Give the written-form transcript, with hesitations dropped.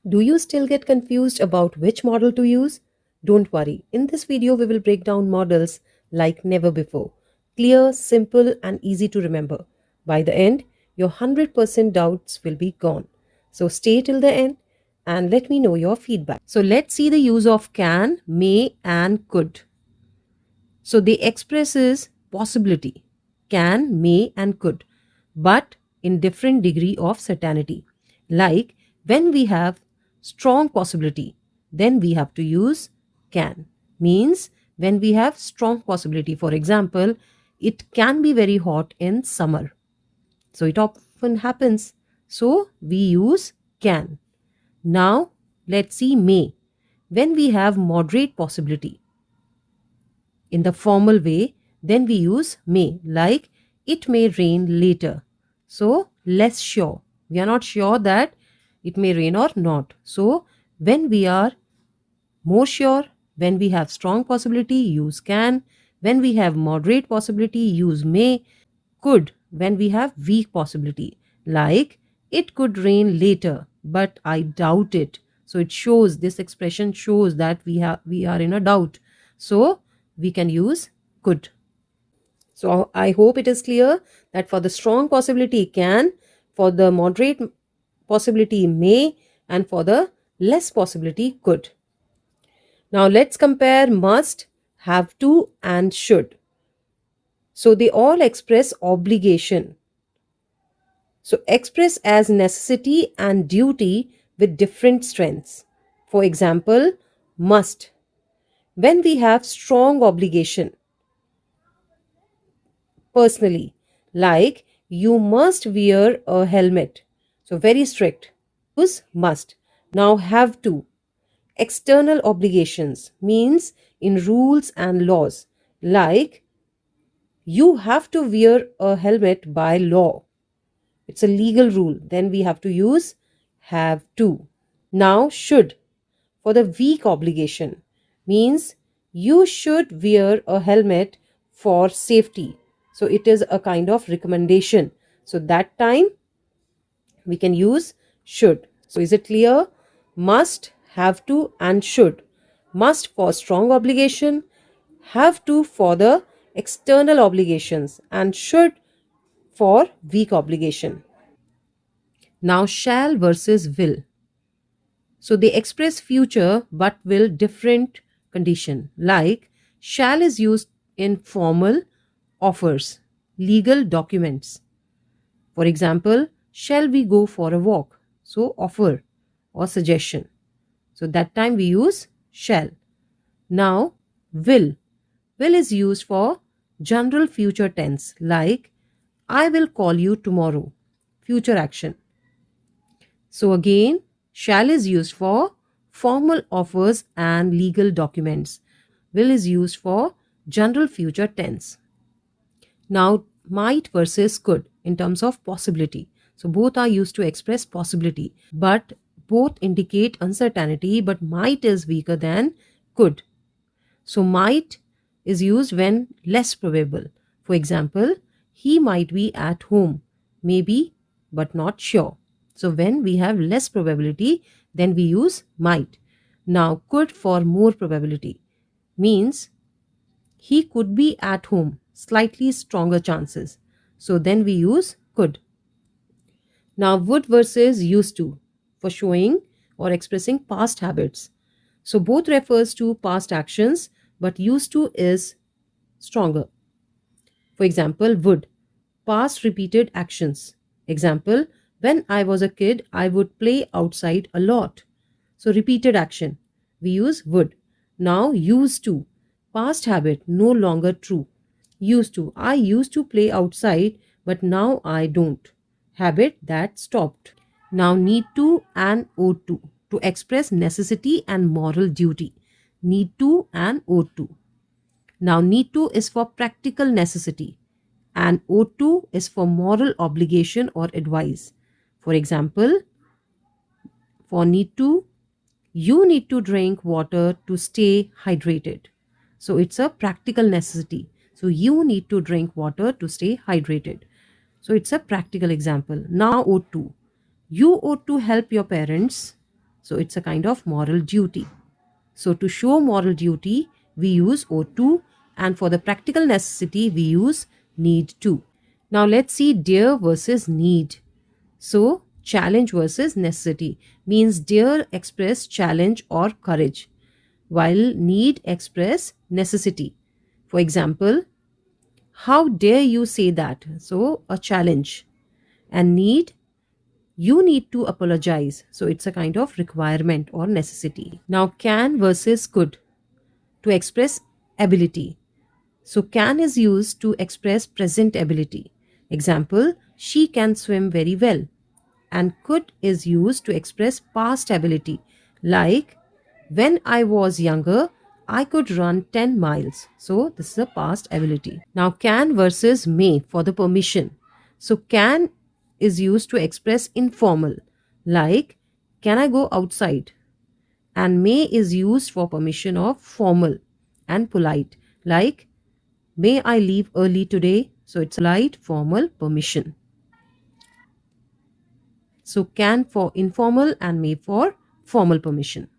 Do you still get confused about which model to use? Don't worry. In this video, we will break down models like never before. Clear, simple, and easy to remember. By the end, your 100% doubts will be gone. So stay till the end and let me know your feedback. So let's see the use of can, may, and could. So they expresses possibility, can, may, and could, but in different degree of certainty. Like when we have strong possibility, then we have to use can. Means when we have strong possibility, for example, it can be very hot in summer. So it often happens. So we use can. Now let's see may. When we have moderate possibility, in the formal way, then we use may, like it may rain later. So, less sure. We are not sure that it may rain or not. So, when we are more sure, when we have strong possibility, use can. When we have moderate possibility, use may. Could, when we have weak possibility, like it could rain later, but I doubt it. So it shows, this expression shows that we are in a doubt. So we can use could. So I hope it is clear that for the strong possibility can, for the moderate possibility may, and for the less possibility could. Now let's compare must, have to, and should. So they all express obligation. So express as necessity and duty with different strengths. For example, must. When we have strong obligation, personally, like you must wear a helmet. So very strict. Use must. Now have to. External obligations means in rules and laws, like you have to wear a helmet by law. It's a legal rule. Then we have to use have to. Now should, for the weak obligation, means you should wear a helmet for safety. So it is a kind of recommendation. So that time we can use should. So is it clear? Must, have to, and should. Must for strong obligation, have to for the external obligations, and should for weak obligation. Now shall versus will. So they express future but will different condition. Like shall is used in formal offers, legal documents. For example, shall we go for a walk? So offer or suggestion. So that time we use shall. Now will. Will is used for general future tense, like I will call you tomorrow. Future action. So again, shall is used for formal offers and legal documents. Will is used for general future tense. Now, might versus could in terms of possibility. So both are used to express possibility, but both indicate uncertainty, but might is weaker than could. So might is used when less probable. For example, he might be at home, maybe, but not sure. So when we have less probability, then we use might. Now could for more probability means he could be at home, slightly stronger chances. So then we use could. Now would versus used to for showing or expressing past habits. So both refers to past actions, but used to is stronger. For example, would, past repeated actions. Example, when I was a kid, I would play outside a lot. So repeated action, we use would. Now used to, past habit, no longer true. Used to, I used to play outside, but now I don't. Habit that stopped. Now need to and ought to express necessity and moral duty. Need to and ought to. Now need to is for practical necessity and ought to is for moral obligation or advice. For example, for need to, you need to drink water to stay hydrated. So it's a practical necessity. So you need to drink water to stay hydrated. So it's a practical example. Now ought to. You ought to help your parents So it's a kind of moral duty. So to show moral duty, we use ought to, and for the practical necessity, we use need to. Now let's see dare versus need. So challenge versus necessity means dare express challenge or courage, while need express necessity. For example, how dare you say that? So a challenge. And need, you need to apologize. So it's a kind of requirement or necessity. Now can versus could to express ability. So can is used to express present ability. Example, she can swim very well. And could is used to express past ability. Like, when I was younger, I could run 10 miles. So this is a past ability. Now can versus may for the permission. So can is used to express informal. Like, can I go outside? And may is used for permission of formal and polite. Like, may I leave early today? So it's polite, formal, permission. So can for informal and may for formal permission.